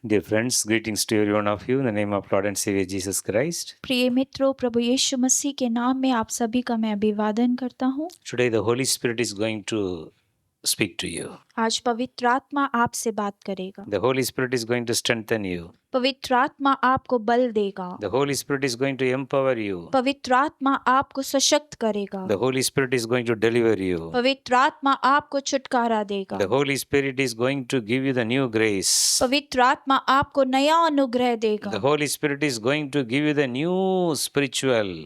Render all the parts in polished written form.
Dear friends, greetings to every one of you in the name of Lord and Savior Jesus Christ. प्रिय मित्रों, प्रभु यीशु मसीह के नाम में आप सभी का मैं अभिवादन करता हूँ। Today the Holy Spirit is going to speak to you. आज पवित्र आत्मा आपसे बात करेगा। The Holy Spirit is going to strengthen you. पवित्र आत्मा आपको बल देगा। The Holy Spirit is going to empower you. पवित्र आत्मा आपको सशक्त करेगा। The Holy Spirit is going to deliver you. पवित्र आत्मा आपको छुटकारा देगा। The Holy Spirit is going to give you the new grace. पवित्र आत्मा आपको नया अनुग्रह देगा। The Holy Spirit is going to give you the new spiritual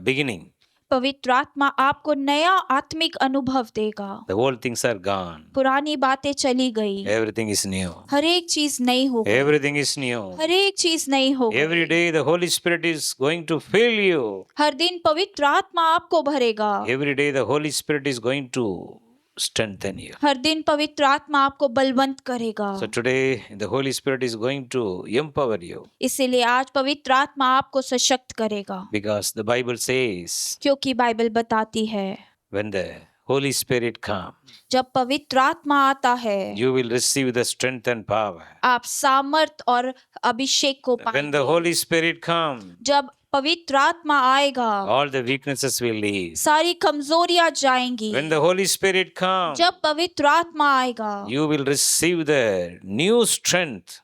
beginning. पवित्र आत्मा आपको नया आत्मिक अनुभव देगा। The old things are gone. पुरानी बातें चली गई। Everything is new. हर एक चीज नई हो गई। Everything is new. हर एक चीज नई हो गई। Every day the Holy Spirit is going to fill you. हर दिन पवित्र आत्मा आपको भरेगा। Every day the Holy Spirit is going to strengthen you. हर दिन पवित्र आत्मा आपको बलवंत करेगा। So today the Holy Spirit is going to empower you. इसीलिए आज पवित्र आत्मा आपको सशक्त करेगा। Because the Bible says क्योंकि बाइबल बताती है when the Holy Spirit comes, जब पवित्र आत्मा आता है you will receive the strength and power. आप सामर्थ और अभिषेक को When पाएंगे। the Holy Spirit comes, जब पवित्र आत्मा आएगा all the weaknesses will leave. सारी कमजोरियां जाएंगी। When the Holy Spirit comes, जब पवित्र आत्मा आएगा you will receive the new strength.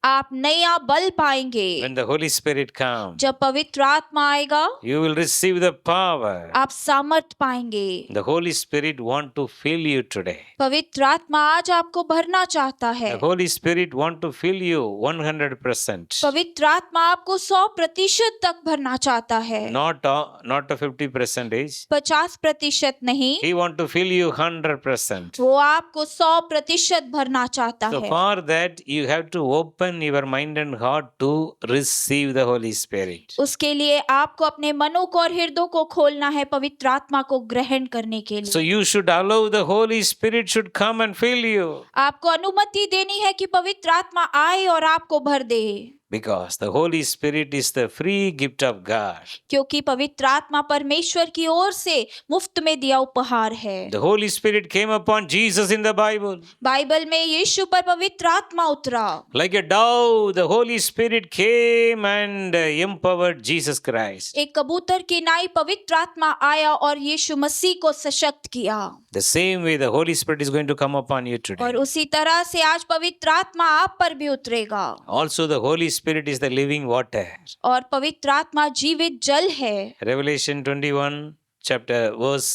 आप नया बल पाएंगे। When the Holy Spirit comes, जब पवित्र आत्मा आएगा you will receive the power. आप सामर्थ पाएंगे। The Holy Spirit want to fill you today. पवित्र आत्मा आज आपको भरना चाहता है। The Holy Spirit want to fill you 100%. पवित्र आत्मा आपको 100% तक भरना चाहता है। Not a 50%. 50% नहीं, He want to fill you 100%. वो आपको 100% भरना चाहता So है। for that you have to open your mind and heart to receive the Holy Spirit. उसके लिए आपको अपने मनों को और हृदय को खोलना है पवित्र आत्मा को ग्रहण करने के So लिए। you should allow the Holy Spirit should come and fill you. आपको अनुमति देनी है कि पवित्र आत्मा आए और आपको भर दे। Because the Holy Spirit is the free gift of God. क्योंकि पवित्र आत्मा परमेश्वर की ओर से मुफ्त में दिया उपहार है। The Holy Spirit came upon Jesus in the Bible. Bible में यीशु पर पवित्र आत्मा उतरा। Like a dove, the Holy Spirit came and empowered Jesus Christ. एक कबूतर की नाई पवित्र आत्मा आया और यीशु मसीह को सशक्त किया। The same way the Holy Spirit is going to come upon you today. और उसी तरह से आज पवित्र आत्मा आप पर भी उतरेगा। Also the Holy Spirit is the living water. और पवित्र आत्मा जीवित जल है। Revelation 21 chapter verse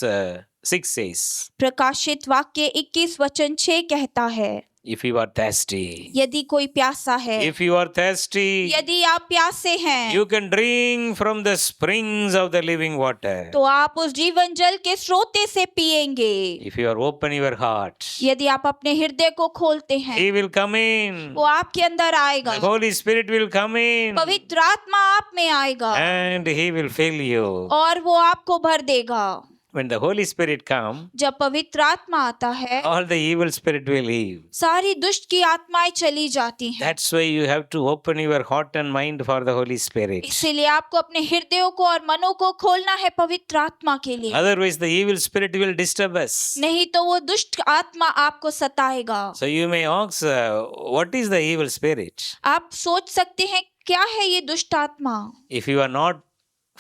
6 says, प्रकाशित वाक्य 21 वचन 6 कहता है, if you are thirsty, यदि कोई प्यासा है, if you are thirsty, यदि आप प्यासे हैं, you can drink from the springs of the living water. तो आप उस जीवन जल के स्रोते से पिएंगे। If you are open your heart, यदि आप अपने हृदय को खोलते हैं, He will come in. वो आपके अंदर आएगा। The Holy Spirit will come in पवित्र आत्मा आप में आएगा and He will fill you. और वो आपको भर देगा। When the Holy Spirit comes, जब पवित्र आत्मा आता है, all the evil spirit will leave. सारी दुष्ट की आत्माएं चली जाती हैं। That's why you have to open your heart and mind for the Holy Spirit. इसीलिए आपको अपने हृदयों को और मनों को खोलना है पवित्र आत्मा के लिए। Otherwise the evil spirit will disturb us. नहीं तो वो दुष्ट आत्मा आपको सताएगा। So you may ask, what is the evil spirit? आप सोच सकते हैं क्या है ये दुष्ट आत्मा। If you are not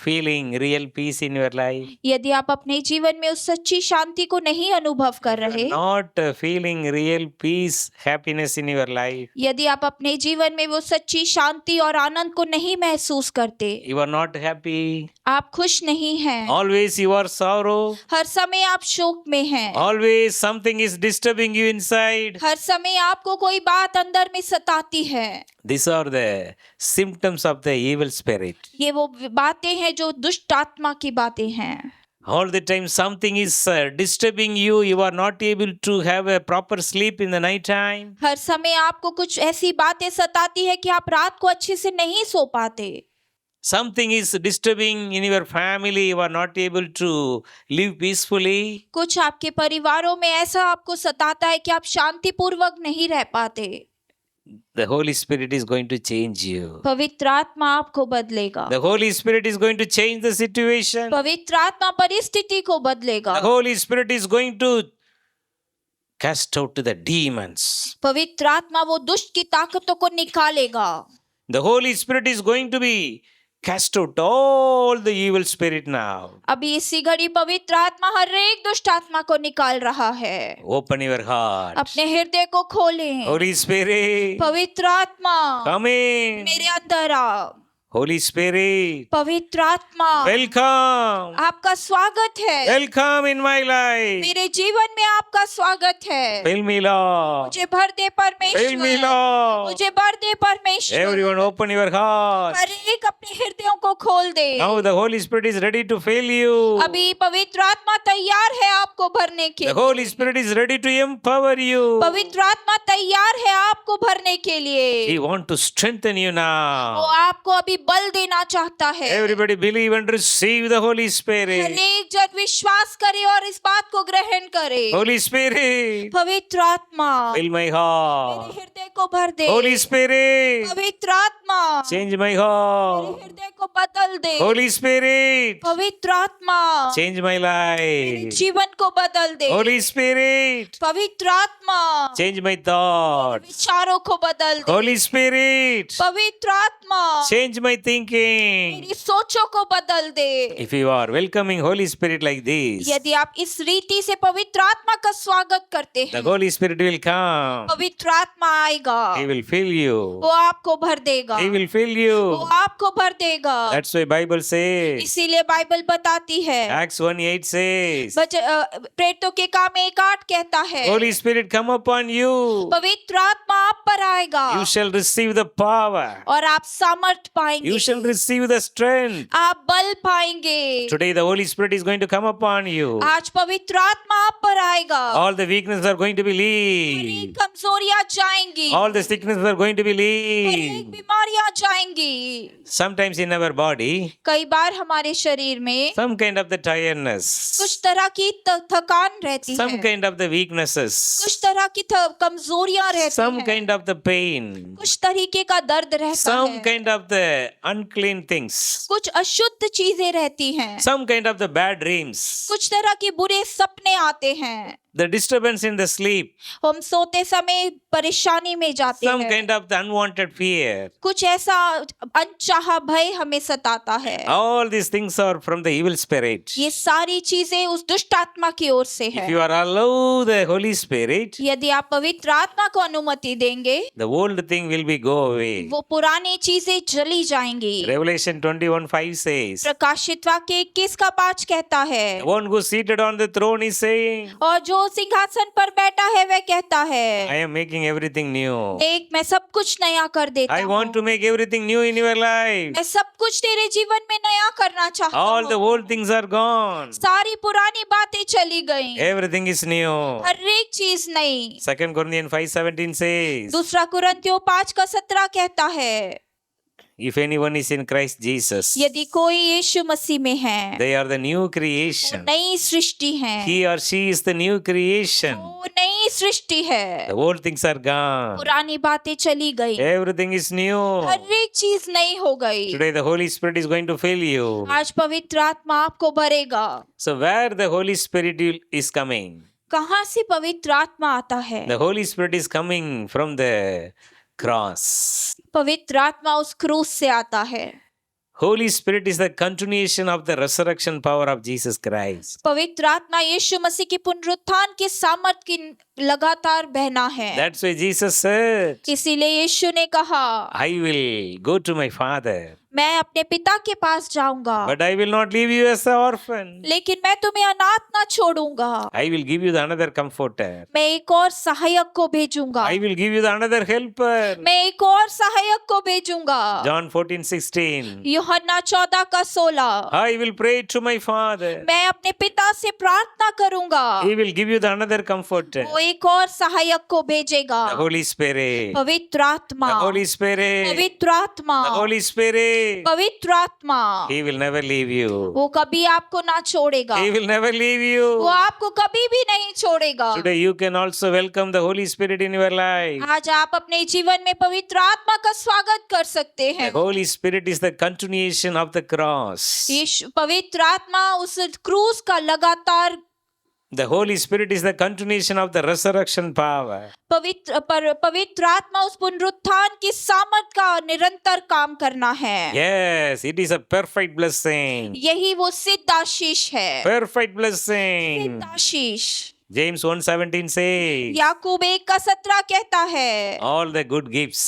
feeling real peace in your life, यदि आप अपने जीवन में उस सच्ची शांति को नहीं अनुभव कर रहे, not feeling real peace, happiness in your life, यदि आप अपने जीवन में वो सच्ची शांति और आनंद को नहीं महसूस करते, you are not happy, आप खुश नहीं हैं, always you are sorrow, हर समय आप शोक में हैं, always something is disturbing you inside. हर समय आपको कोई बात अंदर में सताती है, These are the symptoms of the evil spirit. ये वो बातें हैं जो दुष्ट आत्मा की बातें हैं। All the time something is disturbing you. You are not able to have a proper sleep in the night time. हर समय आपको कुछ ऐसी बातें सताती है कि आप रात को अच्छे से नहीं सो पाते। Something is disturbing in your family. You are not able to live peacefully. कुछ आपके परिवारों में ऐसा आपको सताता है कि आप शांतिपूर्वक नहीं रह पाते। The Holy Spirit is going to change you. पवित्र आत्मा आपको बदलेगा। The Holy Spirit is going to change the situation. पवित्र आत्मा परिस्थिति को बदलेगा। The Holy Spirit is going to cast out the demons. पवित्र आत्मा वो दुष्ट की ताकतों को निकालेगा. The Holy Spirit is going to be cast out all the evil spirit now. अभी इसी घड़ी पवित्र आत्मा हर एक दुष्ट आत्मा को निकाल रहा है. Open your heart. अपने हृदय को खोलें. Holy Spirit, पवित्र आत्मा come in. मेरे अंदर आओ. Holy Spirit, पवित्र आत्मा welcome. आपका स्वागत है. Welcome in my life. मेरे जीवन में आपका स्वागत है. Fill me, Lord. मुझे भर दे Fill me, परमेश्वर. Lord. मुझे भर दे परमेश्वर. Everyone open your heart. हर एक अपने हृदयों को खोल दे. Now the Holy Spirit is ready to fill you. अभी पवित्र आत्मा तैयार है आपको भरने के The लिए. Holy Spirit is ready to empower you. पवित्र आत्मा तैयार है आपको भरने के लिए. He wants to strengthen you वो now. आपको अभी बल देना चाहता है. Everybody believe and receive the Holy her Spirit. एक जन विश्वास करे और इस बात को ग्रहण करे. Holy Spirit, पवित्र आत्मा fill my मेरे heart. हृदय को भर दे. Holy Spirit, पवित्र आत्मा change my मेरे heart. हृदय को बदल दे. Holy Spirit, पवित्र आत्मा change my मेरे life. जीवन को बदल दे. Holy Spirit, पवित्र आत्मा change my thoughts. विचारों को बदल दे. Holy Spirit, पवित्र आत्मा change my thinking. मेरी सोचों को बदल दे. If you are welcoming Holy Spirit like this, यदि आप इस रीति से पवित्र आत्मा का स्वागत करते the हैं, Holy Spirit will come. पवित्र आत्मा आएगा. He will fill you. वो आपको भर देगा. He will fill वो you. आपको भर देगा. That's why Bible says, इसीलिए बाइबल बताती है. Acts 1:8 says, प्रेरितों के काम 1:8 कहता है, Holy Spirit come upon you. पवित्र आत्मा आप पर आएगा You shall receive the power. और आप सामर्थ पाएंगे. You shall receive the strength. आप बल पाएंगे. Today the Holy Spirit is going to come upon you. आज पवित्र आत्मा आप पर आएगा. All the weaknesses are going to be her leave. एक कमजोरियां जाएंगी. All the sicknesses are going to be हर एक leave. बीमारियां जाएंगी. Sometimes in our body, कई बार हमारे शरीर में some kind of the tiredness, कुछ तरह की थकान रहती some है. kind of the weaknesses, कुछ तरह की कमजोरियां रहती some हैं. kind of the pain, कुछ तरीके का दर्द रहता some है. kind of the unclean things, कुछ अशुद्ध चीजें रहती हैं. some kind of the bad dreams, कुछ तरह के बुरे सपने आते हैं. the disturbance in the sleep, हम सोते समय परेशानी में जाते some हैं. kind of the unwanted fear. कुछ ऐसा अनचाहा भय हमें सताता है. All these things are from the evil spirit. ये सारी चीजें उस दुष्ट आत्मा की ओर से If है. you are allow the Holy Spirit, यदि आप पवित्र आत्मा को अनुमति देंगे, the old thing will be go away. वो पुरानी चीजें चली जाएंगी. Revelation 21:5 says, प्रकाशित वाक्य 21 का 5 कहता है, the one who is seated on the throne is saying, और जो सिंहासन पर बैठा है वह कहता है, I am making everything new. देख मैं सब कुछ नया कर देता I want हूँ. to make everything new in your life. मैं सब कुछ तेरे जीवन में नया करना चाहता All the हूँ. old things are gone. सारी पुरानी बातें चली गई. Everything is new. हर एक चीज नई. 2 Corinthians 5:17 says, दूसरा कुरिन्थियों 5 का 17 कहता है, if anyone is in Christ Jesus, यदि कोई यीशु मसीह में है, they are the new वो creation. नई सृष्टि है. He or she is the new creation. वो नई सृष्टि है. The old things are gone. पुरानी बातें चली गई. Everything is new. हर एक चीज नई हो गई. Today the Holy Spirit is going to fill you. आज पवित्र आत्मा आपको भरेगा. So where the Holy Spirit is coming? कहाँ से पवित्र आत्मा आता है? The Holy Spirit is coming from the cross. पवित्र आत्मा उस क्रूस से आता है. Holy Spirit is the continuation of the resurrection power of Jesus Christ. पवित्र आत्मा यीशु मसीह की पुनरुत्थान की सामर्थ की लगातार बहना है. That's why Jesus said, इसीलिए यीशु ने कहा, I will go to my Father, मैं अपने पिता के पास जाऊंगा, but I will not leave you as an orphan. लेकिन मैं तुम्हें अनाथ ना छोड़ूगा. I will give you the another comforter. मैं एक और सहायक को भेजूंगा. I will give you the another helper. मैं एक और सहायक को भेजूंगा. John 14:16. यूहन्ना 14 का 16. I will pray to my Father. मैं अपने पिता से प्रार्थना करूंगा. He will give you the another comforter. वो एक और सहायक को भेजेगा. The Holy Spirit. पवित्र आत्मा. The Holy Spirit. पवित्र आत्मा. The Holy Spirit. पवित्र आत्मा. He will never leave you. वो कभी आपको ना छोड़ेगा. He will never leave you. वो आपको कभी भी नहीं छोड़ेगा. Today you can also welcome the Holy Spirit in your life. आज आप अपने जीवन में पवित्र आत्मा का स्वागत कर सकते The हैं. Holy Spirit is the continuation of the cross. यीशु पवित्र आत्मा उस क्रूस का लगातार The Holy Spirit is the continuation of the resurrection power. पवित्र आत्मा उस पुनरुत्थान की सामर्थ का निरंतर काम करना है। Yes, it is a perfect blessing. यही वो सिद्ध आशीष है। Perfect blessing. सिद्ध आशीष। James 1:17 says, याकूब 1:17 कहता है, all the good gifts,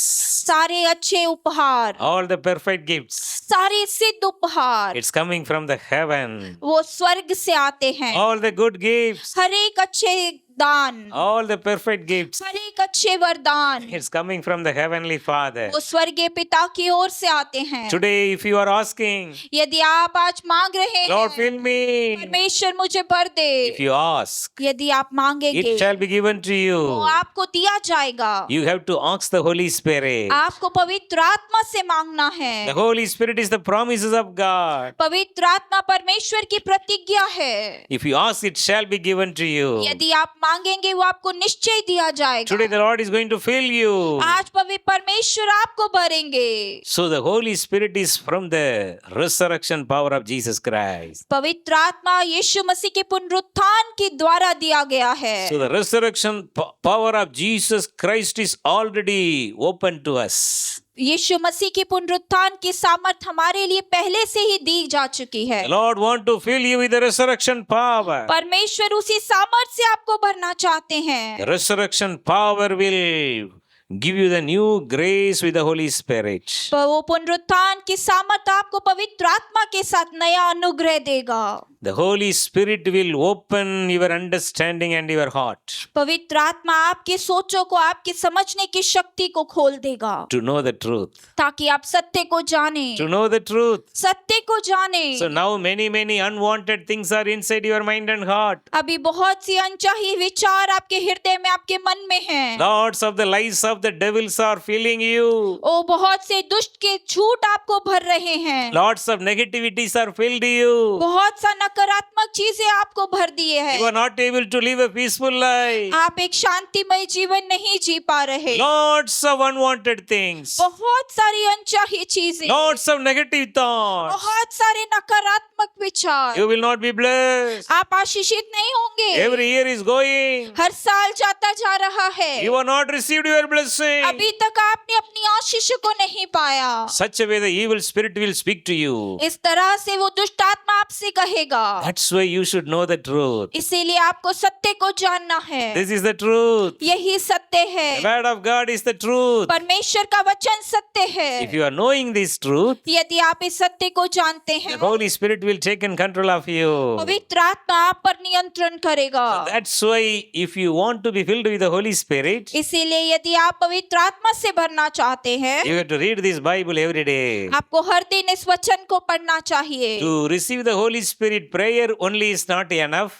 सारे अच्छे उपहार, all the perfect gifts, सारे सिद्ध उपहार it's coming from the heaven. वो स्वर्ग से आते हैं। All the good gifts, हर एक अच्छे दान, all the perfect gifts, हर एक अच्छे वरदान it's coming from the heavenly Father. वो स्वर्गीय पिता की ओर से आते हैं। Today, if you are asking, यदि आप आज मांग रहे Lord, हैं, fill me, परमेश्वर मुझे भर दे, if you ask, यदि आप मांगेंगे it shall be given to तो you. आपको दिया जाएगा। You have to ask the Holy Spirit. आपको पवित्र आत्मा से मांगना है। The Holy Spirit is the promises of God. पवित्र आत्मा परमेश्वर की प्रतिज्ञा है। If you ask, it shall be given to you. यदि आप मांगेंगे वो आपको निश्चय दिया जाएगा। Today, the Lord is going to fill you. आज पवित्र परमेश्वर आपको भरेंगे। So, the Holy Spirit is from the resurrection power of Jesus Christ. पवित्र आत्मा यीशु मसीह के पुनरुत्थान के द्वारा दिया गया है। So, the resurrection power of Jesus Christ is already open to us. यीशु मसीह के पुनरुत्थान की सामर्थ हमारे लिए पहले से ही दी जा चुकी है। The Lord want to fill you with the resurrection power. परमेश्वर उसी सामर्थ से आपको भरना चाहते हैं। The resurrection power will give you the new grace with the Holy Spirit. वो पुनरुत्थान की सामर्थ आपको पवित्र आत्मा के साथ नया अनुग्रह देगा। The Holy Spirit will open your understanding and your heart पवित्र आत्मा आपके सोचों को, आपके समझने की शक्ति को खोल देगा, to know the truth. ताकि आप सत्य को जानें, To know the truth. सत्य को जानें। So now many unwanted things are inside your mind and heart. अभी बहुत सी अनचाही विचार आपके हृदय में, आपके मन में हैं। Lots of the lies of the devils are filling you. ओ बहुत से दुष्ट के झूठ आपको भर रहे हैं। Lots of negativities are filled you. बहुत सा नकारात्मक चीजें आपको भर दिए हैं। You are not able to live a peaceful life. आप एक शांतिमय जीवन नहीं जी पा रहे। Lots of unwanted things. बहुत सारी अनचाही चीजें, Lots of negative thoughts. बहुत सारे नकारात्मक विचार। You will not be blessed. आप आशीषित नहीं होंगे। Every year is going. हर साल जाता जा रहा है। You are not received your blessing. अभी तक आपने अपनी आशीष को नहीं पाया। Such a way the evil spirit will speak to you. इस तरह से वो दुष्ट आत्मा आपसे कहेगा। That's why you should know the truth. इसीलिए आपको सत्य को जानना है। This is the truth. यही सत्य है। The word of God is the truth. परमेश्वर का वचन सत्य है। If you are knowing this truth, यदि आप इस सत्य को जानते the हैं, Holy Spirit will take in control of you. पवित्र आत्मा आप पर नियंत्रण करेगा। That's why if you want to be filled with the Holy Spirit, इसीलिए यदि आप पवित्र आत्मा से भरना चाहते हैं, you have to read this Bible every day. आपको हर दिन इस वचन को पढ़ना चाहिए। To receive the Holy Spirit, prayer only is not enough.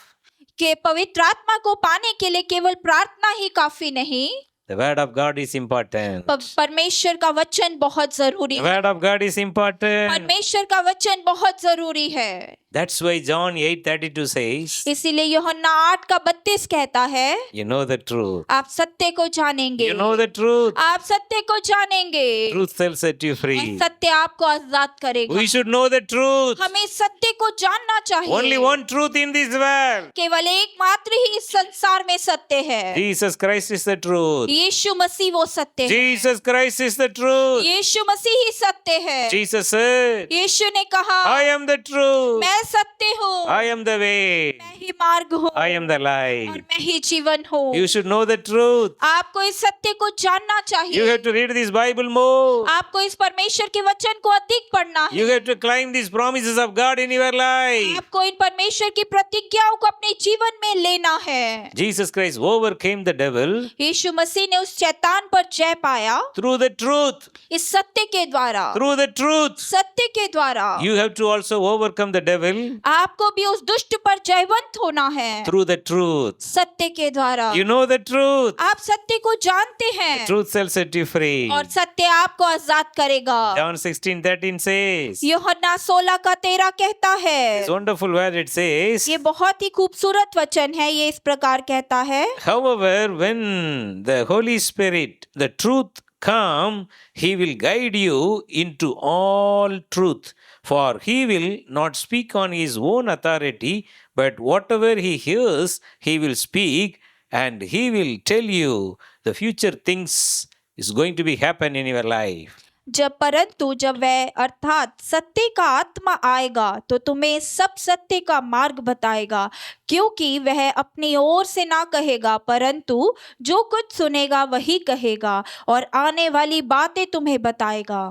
कि पवित्र आत्मा को पाने के लिए केवल प्रार्थना ही काफी नहीं, The word of God is important. परमेश्वर का वचन बहुत जरूरी The है। word of God is important. परमेश्वर का वचन बहुत जरूरी है। That's why John 8:32 says, इसीलिए यूहन्ना 8:32 कहता है, you know the truth. आप सत्य को जानेंगे। You know the truth. आप सत्य को जानेंगे। Truth shall set you free. सत्य आपको आजाद करेगा। We should know the truth. हमें सत्य को जानना चाहिए। Only one truth in this world. केवल एकमात्र ही इस संसार में सत्य है। Jesus Christ is the truth. यीशु मसीह वो सत्य है। Jesus Christ is the truth. यीशु मसीह ही सत्य है। Jesus said, यीशु ने कहा, I am the truth. मैं सत्य हूँ, I am the way. मैं ही मार्ग हूँ, I am the और light. मैं ही जीवन हूँ। You should know the truth. आपको इस सत्य को जानना You चाहिए। have to read this Bible more. आपको इस परमेश्वर के वचन को अधिक पढ़ना है। You have to climb these promises of God in your life. आपको इन परमेश्वर की प्रतिज्ञाओं को अपने जीवन में लेना है। Jesus Christ overcame the devil यीशु मसीह ने उस शैतान पर जय पाया through the truth. इस सत्य के द्वारा। Through the truth. सत्य के द्वारा You have to also overcome the devil आपको भी उस दुष्ट पर जयवंत होना है। through the truth. सत्य के द्वारा You know the truth. आप सत्य को जानते हैं Truth shall set you free. और सत्य आपको आजाद करेगा। John 16:13 says, यूहन्ना 16:13 कहता है। it's wonderful where it says, ये बहुत ही खूबसूरत वचन है। ये इस प्रकार कहता है, however, when the Holy Spirit, the truth come, he will guide you into all truth. For he will not speak on his own authority, but whatever he hears, he will speak, and he will tell you the future things is going to be happen in your life. परंतु जब वह अर्थात सत्य का आत्मा आएगा तो तुम्हें सब सत्य का मार्ग बताएगा, क्योंकि वह अपनी ओर से ना कहेगा, परंतु जो कुछ सुनेगा वही कहेगा और आने वाली बातें तुम्हें बताएगा।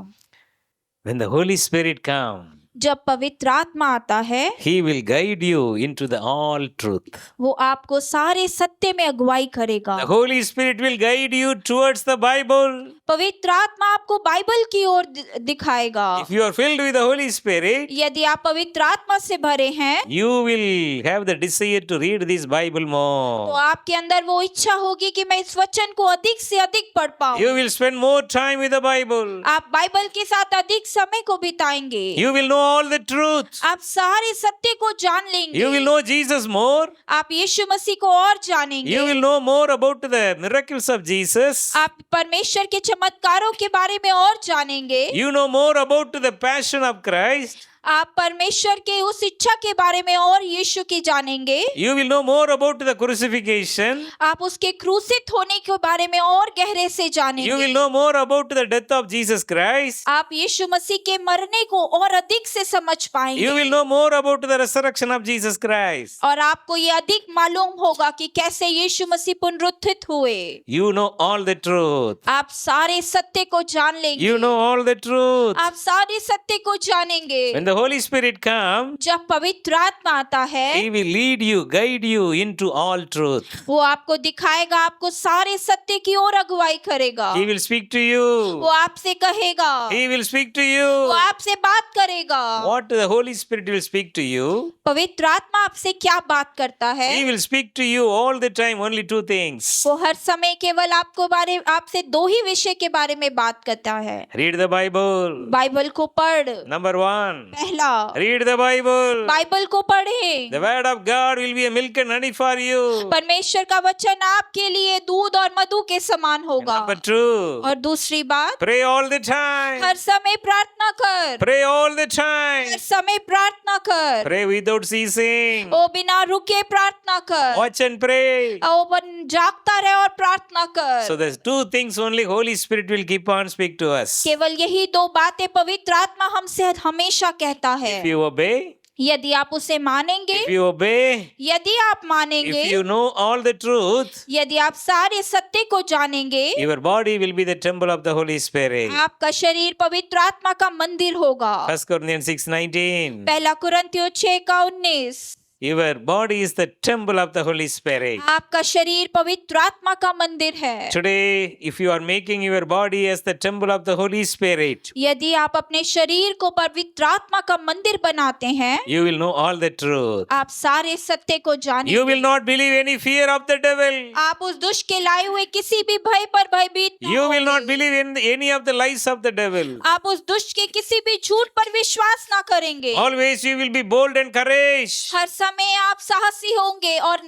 When the Holy Spirit comes, जब पवित्र आत्मा आता है he will guide you into the all truth. वो आपको सारे सत्य में अगुवाई करेगा। The Holy Spirit will guide you towards the Bible. पवित्र आत्मा आपको बाइबल की ओर दिखाएगा। If you are filled with the Holy Spirit, यदि आप पवित्र आत्मा से भरे हैं you will have the desire to read this Bible तो more. आपके अंदर वो इच्छा होगी कि मैं इस वचन को अधिक से अधिक पढ़ पाऊं। You will spend more time with the Bible. आप बाइबल के साथ अधिक समय को बिताएंगे। You will know all the truth. आप सारे सत्य को जान लेंगे। You will know Jesus more. आप यीशु मसीह को और जानेंगे। You will know more about the miracles of Jesus. आप परमेश्वर के चमत्कारों के बारे में और जानेंगे। You know more about the passion of Christ. आप परमेश्वर के उस इच्छा के बारे में और यीशु की जानेंगे। You will know more about the crucifixion. आप उसके क्रूसित होने के बारे में और गहरे से जानेंगे। You will know more about the death of Jesus Christ. आप यीशु मसीह के मरने को और अधिक से समझ पाएंगे। You will know more about the resurrection of Jesus Christ. और आपको ये अधिक मालूम होगा कि कैसे यीशु मसीह पुनरुत्थित हुए। You know all the truth. आप सारे सत्य को जान लेंगे। You know all the truth. आप सारे सत्य को जानेंगे। When the Holy Spirit comes, जब पवित्र आत्मा आता है He will lead you, guide you into all truth. वो आपको दिखाएगा, आपको सारे सत्य की ओर अगुवाई करेगा। He will speak to you. वो आपसे कहेगा, He will speak to वो you. आपसे बात करेगा। What the Holy Spirit will speak to you? पवित्र आत्मा आपसे क्या बात करता है? He will speak to you all the time, only two things. वो हर समय केवल आपसे दो ही विषय के बारे में बात करता है। Read the Bible. बाइबल को पढ़। Number one. पहला, Read the Bible. बाइबल को पढ़े। The word of God will be a milk and honey for you. परमेश्वर का वचन आपके लिए दूध और मधु के समान होगा। Number two. और दूसरी बात, Pray all the time. हर समय प्रार्थना कर। Pray all the her time. समय प्रार्थना कर। Pray without ceasing. ओ बिना रुके प्रार्थना कर। Watch and pray. ओ जागता रहे और प्रार्थना कर। So there's two things only Holy Spirit will keep on speak to us. केवल यही दो बातें पवित्र आत्मा हमसे हमेशा कहता है। If you obey, यदि आप उसे मानेंगे, if you obey, यदि आप मानेंगे, if you know all the truth, यदि आप सारे सत्य को जानेंगे, your body will be the temple of the Holy Spirit. आपका शरीर पवित्र आत्मा का मंदिर होगा। 1 Corinthians 6:19. पहला कुरिन्थियों 6:19। Your body is the temple of the Holy Spirit. आपका शरीर पवित्र आत्मा का मंदिर है। Today, if you are making your body as the temple of the Holy Spirit, यदि आप अपने शरीर को पवित्र आत्मा का मंदिर बनाते हैं, you will know all the truth. आप सारे सत्य को जानेंगे। You will not believe any fear of the devil. आप उस दुष्ट के लाए हुए किसी भी भय पर भयभीत न You will not होंगे। believe in any of the lies of the devil. आप उस दुष्ट के किसी भी झूठ पर विश्वास ना करेंगे। Always you will be bold and courage. हर समय आप साहसी होंगे और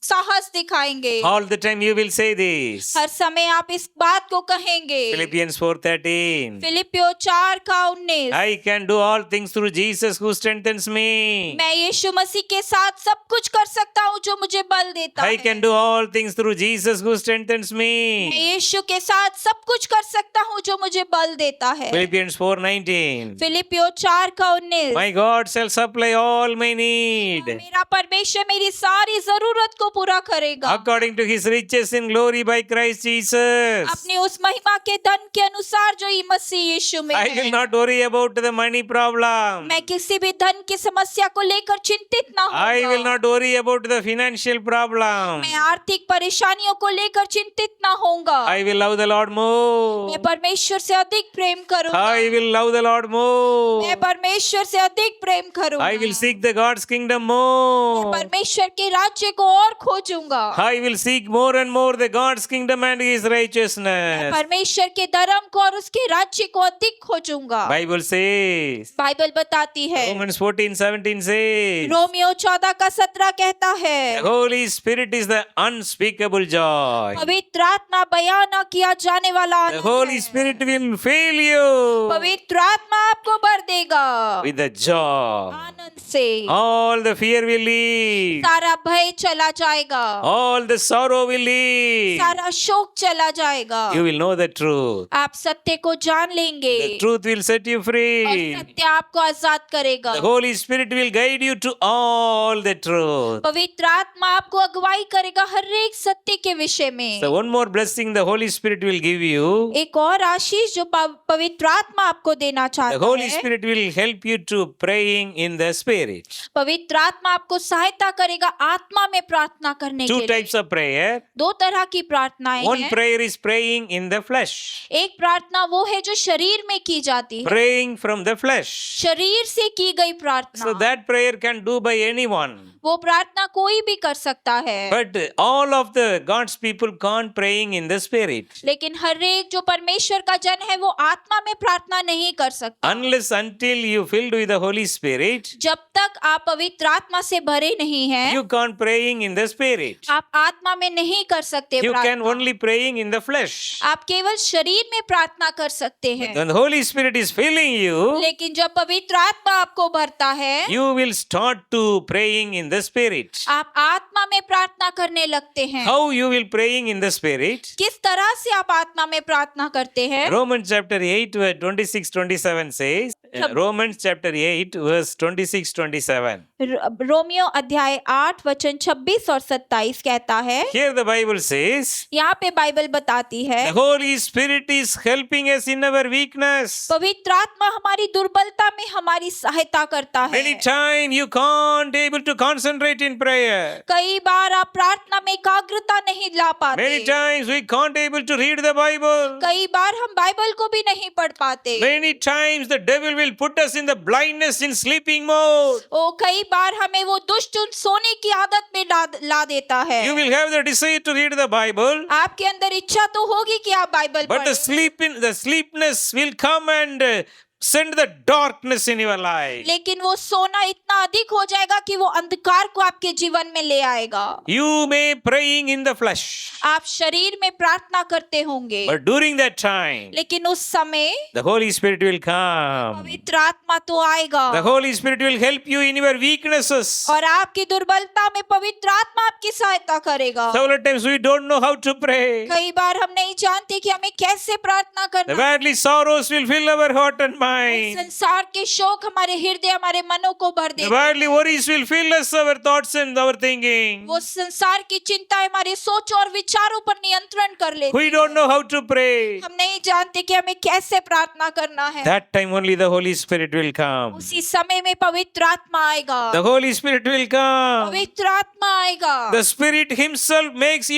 साहस दिखाएंगे। All the time you will say this. हर समय आप इस बात को कहेंगे। Philippians 4:13. फिलिपियो 4:19। I can do all things through Jesus who strengthens me. मैं यीशु मसीह के साथ सब कुछ कर सकता हूँ जो मुझे बल देता I है। can do all things through Jesus who strengthens मैं me. यीशु के साथ सब कुछ कर सकता हूँ जो मुझे बल देता है। Philippians 4:19. फिलिपियो 4:19। My God shall supply all my need मेरा परमेश्वर मेरी सारी जरूरत को पूरा करेगा according to his riches in glory by Christ Jesus. अपनी उस महिमा के धन के अनुसार जो मसीह यीशु में I है। will not worry about the money problem. मैं किसी भी धन की समस्या को लेकर चिंतित ना I will होऊंगा। not worry about the financial problem. मैं आर्थिक परेशानियों को लेकर चिंतित ना होऊंगा। I will love the Lord more. मैं परमेश्वर से अधिक प्रेम करूंगा। I will love the Lord more. मैं परमेश्वर से अधिक प्रेम करूंगा। I will seek the God's kingdom मैं more. परमेश्वर के राज्य को और खोजूंगा। I will seek more and more the God's kingdom and His righteousness. परमेश्वर के धर्म को और उसके राज्य को अधिक खोजूंगा। Bible says, बाइबल बताती है, Romans 14:17 says, रोमियो 14:17 कहता है, the Holy Spirit is the unspeakable joy. पवित्र आत्मा बयान न किया जाने वाला The आनंद Holy है। Spirit will fill you पवित्र आत्मा आपको भर देगा with the joy. आनंद से। All the fear will leave. सारा भय चला जाएगा, All the sorrow will leave. सारा शोक चला जाएगा। You will know the truth. आप सत्य को जान लेंगे The truth will set you और free. सत्य आपको आजाद करेगा। The Holy Spirit will guide you to all the truth. पवित्र आत्मा आपको अगुवाई करेगा हर एक सत्य के विषय में। So one more blessing the Holy Spirit will give you. एक और आशीष जो पवित्र आत्मा आपको देना The चाहता Holy है, Spirit will help you to praying in the Spirit. पवित्र आत्मा आपको सहायता करेगा आत्मा में प्रार्थना करने Two के लिए। types of prayer. दो तरह की प्रार्थनाएं One हैं। prayer is praying in the flesh. एक प्रार्थना वो है जो शरीर में की जाती है, Praying from the flesh. शरीर से की गई So प्रार्थना। that prayer can do by anyone. वो प्रार्थना कोई भी कर सकता है, But all of the God's people can't praying in the Spirit. लेकिन हर एक जो परमेश्वर का जन है वो आत्मा में प्रार्थना नहीं कर सकता। Unless until you filled with the Holy Spirit, जब तक आप पवित्र आत्मा से भरे नहीं हैं, you can't praying in the Spirit. आप आत्मा में नहीं कर सकते You can प्रार्थना। only praying in the flesh. आप केवल शरीर में प्रार्थना कर सकते हैं, When the Holy Spirit is filling you, लेकिन जब पवित्र आत्मा आपको भरता है, you will start to praying in the Spirit. आप आत्मा में प्रार्थना करने लगते हैं। How you will praying in the Spirit? किस तरह से आप आत्मा में प्रार्थना करते हैं? Romans chapter 8 verse 26-27 says, Romans chapter 8 verse 26-27. Romeo अध्याय 8 वचन 26 और 27 कहता है, Here the Bible says, यहाँ पे बाइबल बताती है, the Holy Spirit is helping us in our weakness. पवित्र आत्मा हमारी दुर्बलता में हमारी सहायता करता है। Many times you can't able to concentrate in prayer. कई बार आप प्रार्थना में एकाग्रता नहीं ला पाते। Many times we can't able to read the Bible. कई बार हम बाइबल को भी नहीं पढ़ पाते। Many times the devil will put us in the blindness in sleeping mode. ओ कई बार हमें वो दुष्ट सोने की आदत में ला देता है। You will have the desire to read the Bible, आपके अंदर इच्छा तो होगी कि आप बाइबल but पढ़ें, the sleepness will come and send the darkness in your life. लेकिन वो सोना इतना अधिक हो जाएगा कि वो अंधकार को आपके जीवन में ले आएगा। You may praying in the flesh, आप शरीर में प्रार्थना करते होंगे, but during that time, लेकिन उस समय the Holy Spirit will come. पवित्र आत्मा तो आएगा The Holy Spirit will help you in your weaknesses. और आपकी दुर्बलता में पवित्र आत्मा आपकी सहायता करेगा। Several times we don't know how to pray. कई बार हम नहीं जानते कि हमें कैसे प्रार्थना The करना। worldly sorrows will fill our heart and mind. संसार के शोक हमारे हृदय हमारे मनों को भर The they. worldly worries will fill us our thoughts and our thinking. वो संसार की चिंता हमारे सोच और विचारों पर नियंत्रण कर लेती। We don't know how to pray. हम नहीं जानते कि हमें कैसे प्रार्थना करना है। That time only the Holy Spirit will come. उसी समय में पवित्र आत्मा आएगा। The Holy Spirit will come. पवित्र आत्मा आएगा। The Spirit Himself makes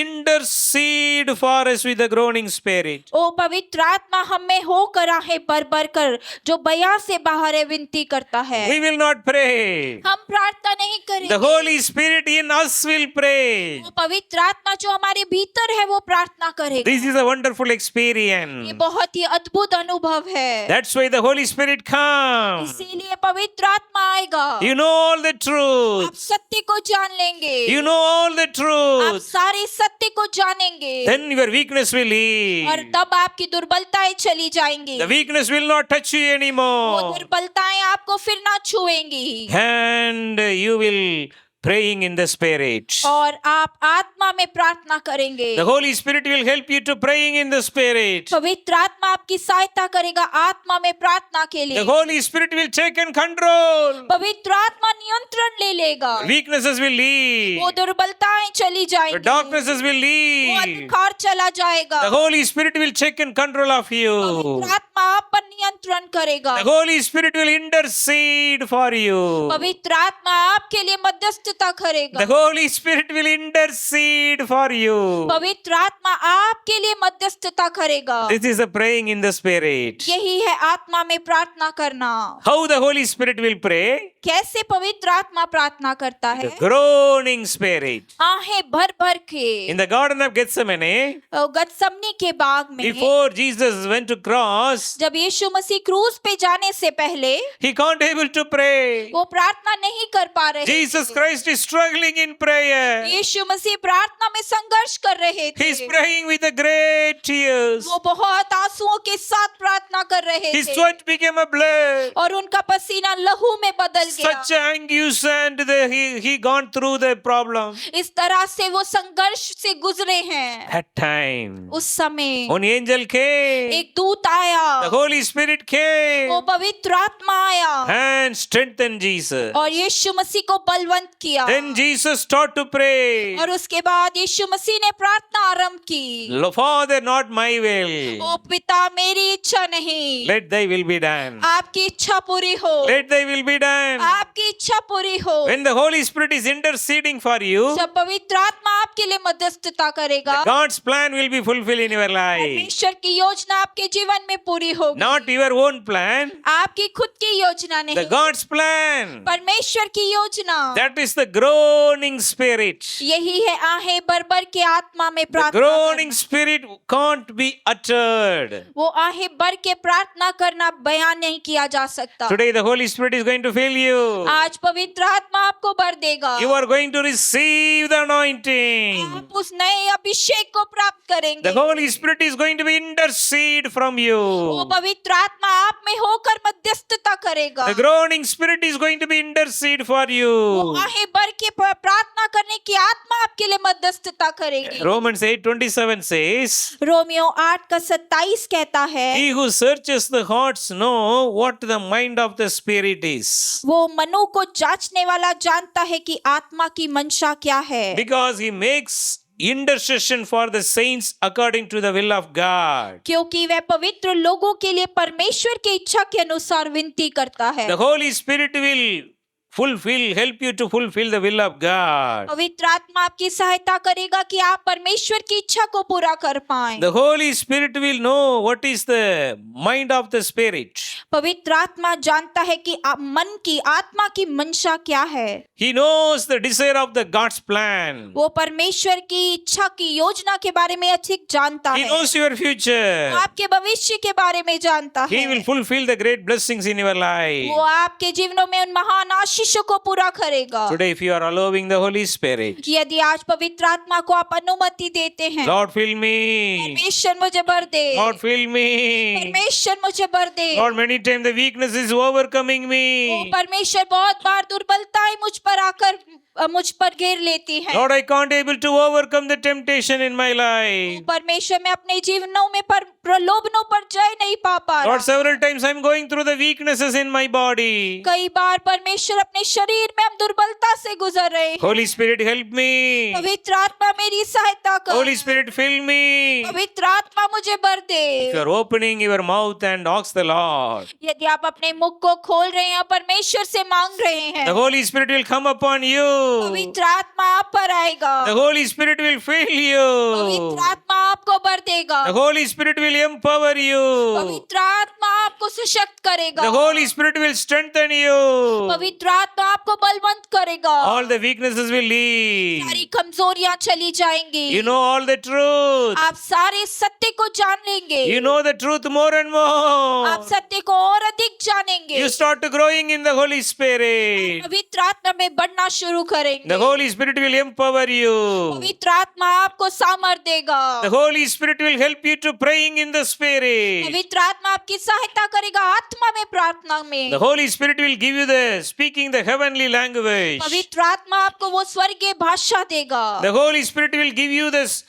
intercede for us with the groaning spirit. ओ पवित्र आत्मा हमें होकर आहे भर कर जो बया से बाहर है विनती करता है। We will not pray. हम प्रार्थना नहीं The करेंगे। Holy Spirit in us will pray. वो पवित्र आत्मा जो हमारे भीतर है वो प्रार्थना करेगा। This is a wonderful ये experience. बहुत ही अद्भुत अनुभव है। That's why the Holy Spirit comes. इसीलिए पवित्र आत्मा आएगा। You know all the आप truth. सत्य को जान लेंगे। You know all the आप truth. सारे सत्य को जानेंगे Then your weakness will और leave. तब आपकी दुर्बलताएं चली जाएंगी। The weakness will not touch you वो anymore. दुर्बलताएं आपको फिर ना छुएंगी And you will praying in the Spirit. और आप आत्मा में प्रार्थना करेंगे। The Holy Spirit will help you to praying in the Spirit. पवित्र आत्मा आपकी सहायता करेगा आत्मा में प्रार्थना के The लिए। Holy Spirit will take and control. पवित्र आत्मा नियंत्रण ले लेगा। Weaknesses will leave. वो दुर्बलताएं चली The जाएंगी। darknesses will वो leave. अंधकार चला जाएगा। The Holy Spirit will check and control of you. पवित्र आत्मा आप पर नियंत्रण करेगा। The Holy Spirit will intercede for you. पवित्र आत्मा आपके लिए मध्यस्थता करेगा। The Holy Spirit will intercede for you. पवित्र आत्मा आपके लिए मध्यस्थता करेगा। This is the praying in the Spirit. यही है आत्मा में प्रार्थना करना। How the Holy Spirit will pray? कैसे पवित्र आत्मा प्रार्थना करता The है? groaning spirit. आहें भर भर के। In the Garden of Gethsemane, गतसमनी के बाग में before Jesus went to cross, जब यीशु मसीह क्रूस पे जाने से पहले he can't able to pray. वो प्रार्थना नहीं कर पा रहे Jesus थे। Christ is struggling in prayer. यीशु मसीह प्रार्थना में संघर्ष कर रहे थे। He's praying with a great tears. वो बहुत आंसुओं के साथ प्रार्थना कर रहे His थे sweat became a blood. और उनका पसीना लहू में बदल गया। Such anguish and he gone through the problem. इस तरह से वो संघर्ष से गुजरे हैं। That time, उस समय when angel came, एक दूत आया, the Holy Spirit came वो पवित्र आत्मा आया and strengthened Jesus. और यीशु मसीह को बलवंत किया। Then Jesus started to pray. और उसके बाद यीशु मसीह ने प्रार्थना आरंभ की। Father, not my will. ओ पिता, मेरी इच्छा नहीं, Let thy will be done. आपकी इच्छा पूरी हो। Let thy will be done. आपकी इच्छा पूरी हो। When the Holy Spirit is interceding for you, जब पवित्र आत्मा आपके लिए मध्यस्थता करेगा, God's plan will be fulfilled in your life. परमेश्वर की योजना आपके जीवन में पूरी होगी। Not your own plan, आपकी खुद की योजना the नहीं, God's plan. परमेश्वर की योजना। That is the groaning spirit. यही है आहें भर के आत्मा में The प्रार्थना groaning करना। spirit can't be uttered. वो आहें भर के प्रार्थना करना बयान नहीं किया जा सकता। Today the Holy Spirit is going to fill you. आज पवित्र आत्मा आपको भर देगा। You are going to receive the anointing. आप उस नए अभिषेक को प्राप्त करेंगे। The Holy Spirit is going to be intercede from वो you. पवित्र आत्मा आप में होकर मध्यस्थता करेगा। The groaning spirit is going to be intercede for वो you. आहें भर के प्रार्थना करने की आत्मा आपके लिए मध्यस्थता करेगी। Romans 8:27 says, रोमियो 8:27 कहता है, He who searches the hearts know what the mind of the Spirit is. वो मनु को जांचने वाला जानता है कि आत्मा की मंशा क्या है, Because he makes intercession for the saints according to the will of God. क्योंकि वह पवित्र लोगों के लिए परमेश्वर की इच्छा के अनुसार विनती करता है। The Holy Spirit will help you to fulfill the will of God. पवित्र आत्मा आपकी सहायता करेगा कि आप परमेश्वर की इच्छा को पूरा कर पाएं। The Holy Spirit will know what is the mind of the Spirit. पवित्र आत्मा जानता है कि मन की आत्मा की मंशा क्या है। He knows the desire of the God's plan. वो परमेश्वर की इच्छा की योजना के बारे में अधिक जानता He है। knows your future. वो आपके भविष्य के बारे में जानता He है। will fulfill the great blessings in your life. वो आपके जीवनों में उन महान आशीषों को पूरा करेगा। Today, if you are allowing the Holy Spirit, यदि आज पवित्र आत्मा को आप अनुमति देते हैं, Lord, fill me. परमेश्वर मुझे भर दे, Lord, fill me. परमेश्वर मुझे भर दे। Lord, many times the weakness is overcoming O me. परमेश्वर, बहुत बार दुर्बलताएं मुझ पर घेर लेती हैं। Lord, I can't able to overcome the temptation in my life. परमेश्वर, मैं अपने जीवनों में प्रलोभनों पर जय नहीं पा पा Lord, रहा। several times I'm going through the weaknesses in my body. कई बार परमेश्वर अपने शरीर में हम दुर्बलता से गुजर रहे हैं। Holy Spirit, help me. पवित्र आत्मा मेरी सहायता कर। Holy Spirit, fill me. पवित्र आत्मा मुझे भर दे। If you are opening your mouth and ask the Lord, यदि आप अपने मुख को खोल रहे हैं, परमेश्वर से मांग रहे हैं, the Holy Spirit will come upon you. पवित्र आत्मा आप पर आएगा। The Holy Spirit will fill you. पवित्र आत्मा आपको भर देगा। The Holy Spirit will empower you. पवित्र आत्मा आपको सशक्त करेगा। The Holy Spirit will strengthen you. पवित्र आत्मा आपको बलवंत करेगा। All the weaknesses will leave. सारी कमजोरियां चली जाएंगी। You know all the truth. आप सारे सत्य को जान लेंगे। You know the truth more and more. आप सत्य को और अधिक जानेंगे। You start growing in the Holy Spirit. पवित्र आत्मा में बढ़ना शुरू करेंगे। The Holy Spirit will empower you. पवित्र आत्मा आपको सामर्थ देगा। The Holy Spirit will help you to praying in the Spirit. पवित्र आत्मा आपकी सहायता करेगा आत्मा में, प्रार्थना में। The Holy Spirit will give you the speaking the heavenly language. पवित्र आत्मा आपको वो स्वर्गीय भाषा देगा। The Holy Spirit will give you this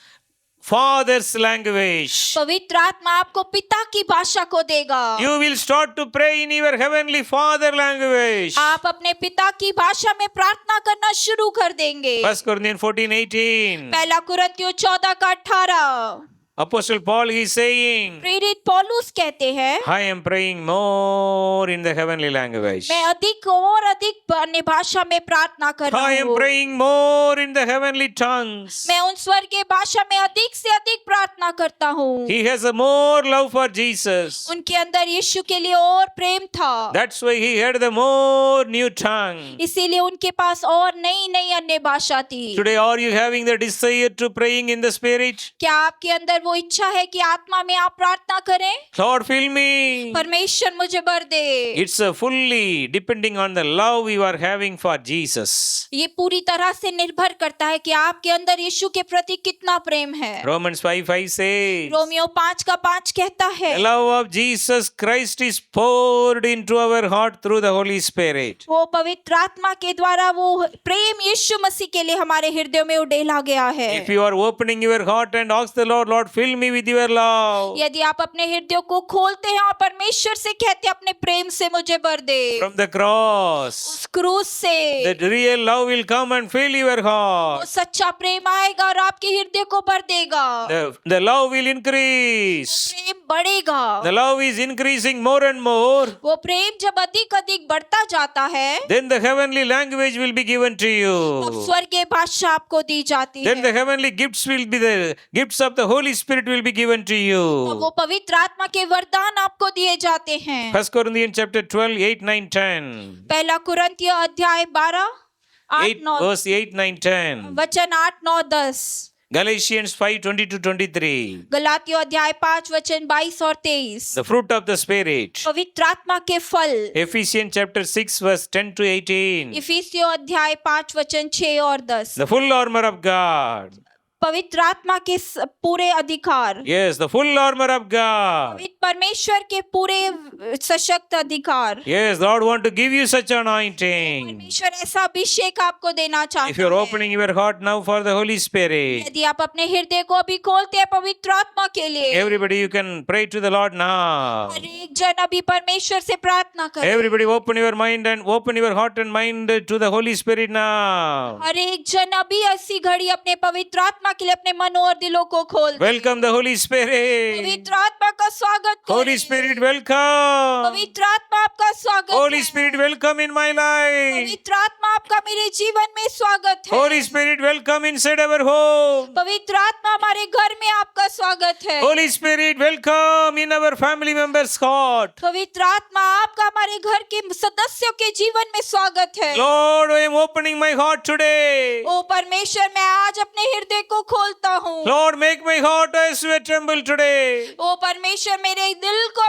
Father's language. पवित्र आत्मा आपको पिता की भाषा को देगा। You will start to pray in your heavenly Father language. आप अपने पिता की भाषा में प्रार्थना करना शुरू कर देंगे। 1 Corinthians 14:18. पहला कुरिन्थियों 14 का 18। Apostle Paul he is saying, प्रेरित पौलुस कहते हैं, I am praying more in the heavenly language. मैं अधिक और अधिक अन्य भाषा में प्रार्थना कर रहा I am हूँ। praying more in the heavenly tongues. मैं उन स्वर्गीय भाषा में अधिक से अधिक प्रार्थना करता हूँ। He has a more love for Jesus. उनके अंदर यीशु के लिए और प्रेम था, That's why he had the more new tongue. इसीलिए उनके पास और नई नई अन्य भाषा थी। Today, are you having the desire to praying in the spirit? क्या आपके अंदर वो इच्छा है कि आत्मा में आप प्रार्थना करें? Lord, fill me. परमेश्वर मुझे भर दे। It's fully depending on the love you are having for Jesus. ये पूरी तरह से निर्भर करता है कि आपके अंदर यीशु के प्रति कितना प्रेम है। Romans 5:5 says, रोमियो 5:5 कहता है, the love of Jesus Christ is poured into our heart through the Holy Spirit. वो पवित्र आत्मा के द्वारा वो प्रेम यीशु मसीह के लिए हमारे हृदय में उडेला गया है। If you are opening your heart and ask the Lord, Lord, fill me with your love. यदि आप अपने हृदय को खोलते हैं और परमेश्वर से कहते हैं अपने प्रेम से मुझे भर दे, From the cross, उस क्रूस से that real love will come and fill your वो heart. सच्चा प्रेम आएगा और आपके हृदय को भर देगा। The love will increase. प्रेम बढ़ेगा। The love is increasing more and more. वो प्रेम जब अधिक अधिक बढ़ता जाता है, Then the heavenly language will be given to तब you. स्वर्गीय भाषा आपको दी जाती Then the है। heavenly gifts will be the gifts of the Holy Spirit will be given to तब you. वो पवित्र आत्मा के वरदान आपको दिए जाते हैं। 1 Corinthians chapter 12, 8, 9, 10. पहला कुरिन्थियों अध्याय 12 8 8, 9 verse 8, 9, 10. वचन 8 9 10, Galatians 5, 20 to 23. गलातियों अध्याय 5 वचन 22 और 23, The fruit of the Spirit. पवित्र आत्मा के फल। Ephesians chapter 6, verse 10 to 18. इफिसियों अध्याय 5 वचन 6 और 10, The full armor of God. पवित्र आत्मा के पूरे अधिकार। Yes, the full armor of God. पवित्र परमेश्वर के पूरे सशक्त अधिकार। Yes, Lord want to give you such anointing. परमेश्वर ऐसा अभिषेक आपको देना If चाहता you are है। opening your heart now for the Holy Spirit, यदि आप अपने हृदय को अभी खोलते हैं पवित्र आत्मा के लिए, everybody you can pray to the Lord now. हर एक जन अभी परमेश्वर से प्रार्थना करे। Everybody open your mind and open your heart and mind to the Holy Spirit now. हर एक जन अभी ऐसी घड़ी अपने पवित्र आत्मा के लिए अपने मनों और दिलों को खोल दे। Welcome the Holy Spirit. पवित्र आत्मा का स्वागत करें। Holy Spirit, welcome. पवित्र आत्मा आपका स्वागत Holy है। Spirit, welcome in my life. पवित्र आत्मा आपका मेरे जीवन में स्वागत है। Holy Spirit, welcome inside our home. पवित्र आत्मा हमारे घर में आपका स्वागत है। Holy Spirit, welcome in our family members' heart. पवित्र आत्मा आपका हमारे घर के सदस्यों के जीवन में स्वागत है। Lord, I am opening my heart today. ओ परमेश्वर, मैं आज अपने हृदय को खोलता हूँ। Lord, make my heart as a tremble today. ओ परमेश्वर, मेरे दिल को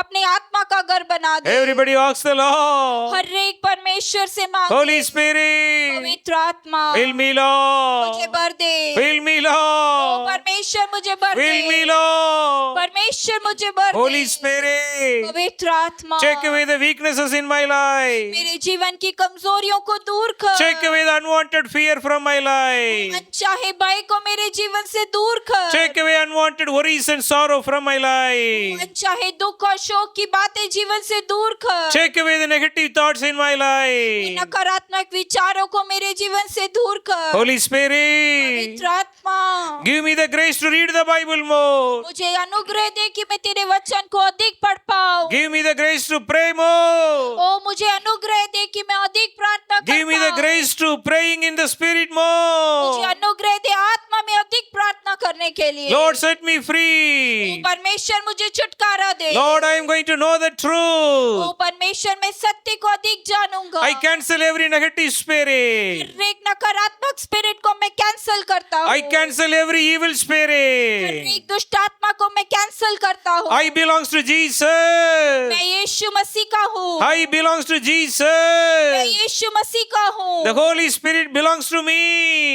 अपने आत्मा का घर बना दे। Everybody ask the Lord. हर एक परमेश्वर से मांग। Holy Spirit, पवित्र आत्मा fill me, मुझे Lord. भर दे। Fill me, ओ Lord. परमेश्वर मुझे भर Fill me, दे। Lord. परमेश्वर मुझे भर Holy दे। Spirit, पवित्र आत्मा check away the weaknesses in my life. मेरे जीवन की कमजोरियों को दूर कर। Check away the unwanted fear from my life. अनचाहे भय को मेरे जीवन से दूर कर। Take away unwanted worries and sorrow from my life. अनचाहे दुख और शोक की बातें जीवन से दूर कर। Take away the negative thoughts in my life. नकारात्मक विचारों को मेरे जीवन से दूर कर। Holy Spirit, पवित्र आत्मा give me the grace to read the Bible more. मुझे अनुग्रह दे कि मैं तेरे वचन को अधिक पढ़ पाऊं। Give me the grace to pray more. ओ मुझे अनुग्रह दे कि मैं अधिक प्रार्थना कर Give me the पाऊं। grace to praying in the Spirit मुझे more. अनुग्रह दे आत्मा में अधिक प्रार्थना करने के लिए। Lord, set me ओ free. परमेश्वर, मुझे छुटकारा दे। Lord, I am going to know the O truth. परमेश्वर, मैं सत्य को अधिक जानूंगा। I cancel every negative spirit. हर एक नकारात्मक स्पिरिट को मैं कैंसल करता हूँ। I cancel every evil her spirit. एक दुष्ट आत्मा को मैं कैंसल करता हूँ। I belongs to Jesus. मैं यीशु मसीह का हूँ। I belongs to मैं Jesus. यीशु मसीह का हूँ। The Holy Spirit belongs to me.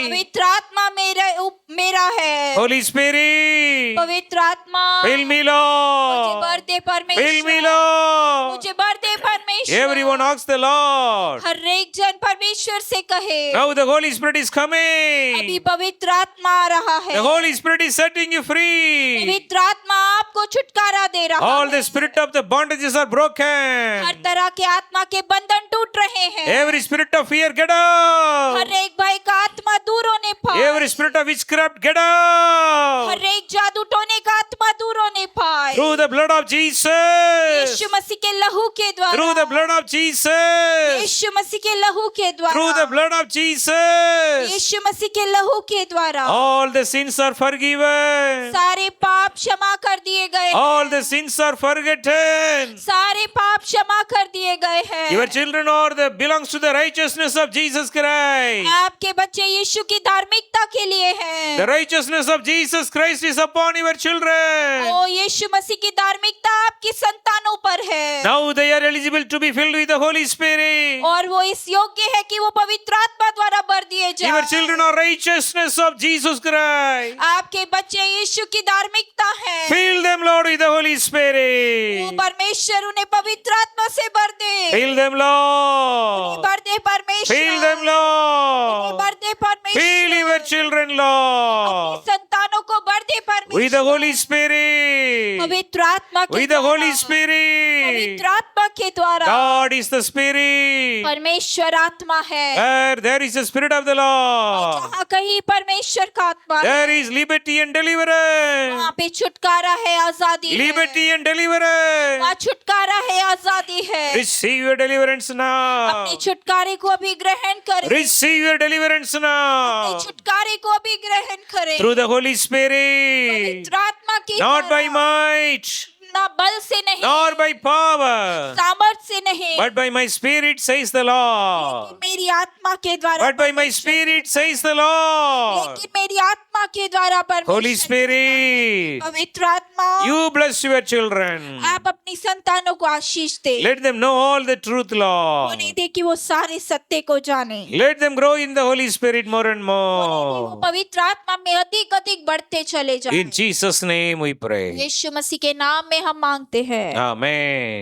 पवित्र आत्मा मेरा है। Holy Spirit, पवित्र आत्मा fill me, मुझे Lord. भर दे Fill me, परमेश्वर। Lord. मुझे भर दे परमेश्वर। Everyone asks the Lord. हर एक जन परमेश्वर से कहे, Now the Holy Spirit is अभी coming. पवित्र आत्मा आ रहा है, The Holy Spirit is setting you free. पवित्र आत्मा आपको छुटकारा दे रहा All है। the spirit of the bondages are her broken. तरह के आत्मा के बंधन टूट रहे हैं। Every spirit of fear, get out. हर एक भय का आत्मा दूर होने पाए, Every spirit of witchcraft, get out. हर एक जादू टोने का आत्मा दूर होने पाए, Through the blood of Jesus. यीशु मसीह के लहू के Through the द्वारा, blood of Jesus. यीशु मसीह के लहू के Through the द्वारा, blood of Jesus. यीशु मसीह के लहू के द्वारा All the sins are forgiven. सारे पाप क्षमा कर दिए गए हैं। All the sins are forgotten. सारे पाप क्षमा कर दिए गए हैं। Your children are the belongs to the righteousness of Jesus Christ. आपके बच्चे यीशु की धार्मिकता के लिए हैं। The righteousness of Jesus Christ is upon your children. ओ यीशु मसीह की धार्मिकता आपकी संतानों पर है, Now they are eligible to be filled with the Holy Spirit. और वो इस योग्य है कि वो पवित्र आत्मा द्वारा भर दिए Your जाए। children are righteousness of Jesus Christ. आपके बच्चे यीशु की धार्मिकता है। Fill them, Lord, with the Holy वो Spirit. परमेश्वर उन्हें पवित्र आत्मा से भर दे, Fill them, Lord. भर दे परमेश्वर, Fill them, Lord. भर दे Fill परमेश्वर, your children, Lord, अपनी संतानों को भर दे with the परमेश्वर, Holy Spirit. पवित्र आत्मा के With the Holy द्वारा, Spirit. पवित्र आत्मा के द्वारा। God is the Spirit. परमेश्वर आत्मा है, Where there is the Spirit of the Lord, जहाँ कहीं परमेश्वर का आत्मा है, there is liberty and deliverance. वहाँ पे छुटकारा है, आजादी है। Liberty and deliverance. वहाँ छुटकारा है, आजादी है। Receive your deliverance now. अपने छुटकारे को अभी ग्रहण करें, Receive your deliverance now. अपने छुटकारे को अभी ग्रहण करें, Through the Holy Spirit. पवित्र आत्मा की Not by द्वारा, might, ना बल से नहीं, nor by power, सामर्थ से नहीं, but by my Spirit, says the Lord. लेकिन मेरी आत्मा के द्वारा, But by my Spirit, says the Lord. लेकिन मेरी आत्मा के द्वारा परमेश्वर, Holy Spirit, पवित्र आत्मा, you bless your children. आप अपनी संतानों को आशीष दे, Let them know all the truth, Lord. उन्हें दे कि वो सारे सत्य को जाने, Let them grow in the Holy Spirit more and वो more. पवित्र आत्मा में अधिक अधिक बढ़ते चले जाएं। In Jesus' name we pray. यीशु मसीह के नाम में हम मांगते हैं। Amen.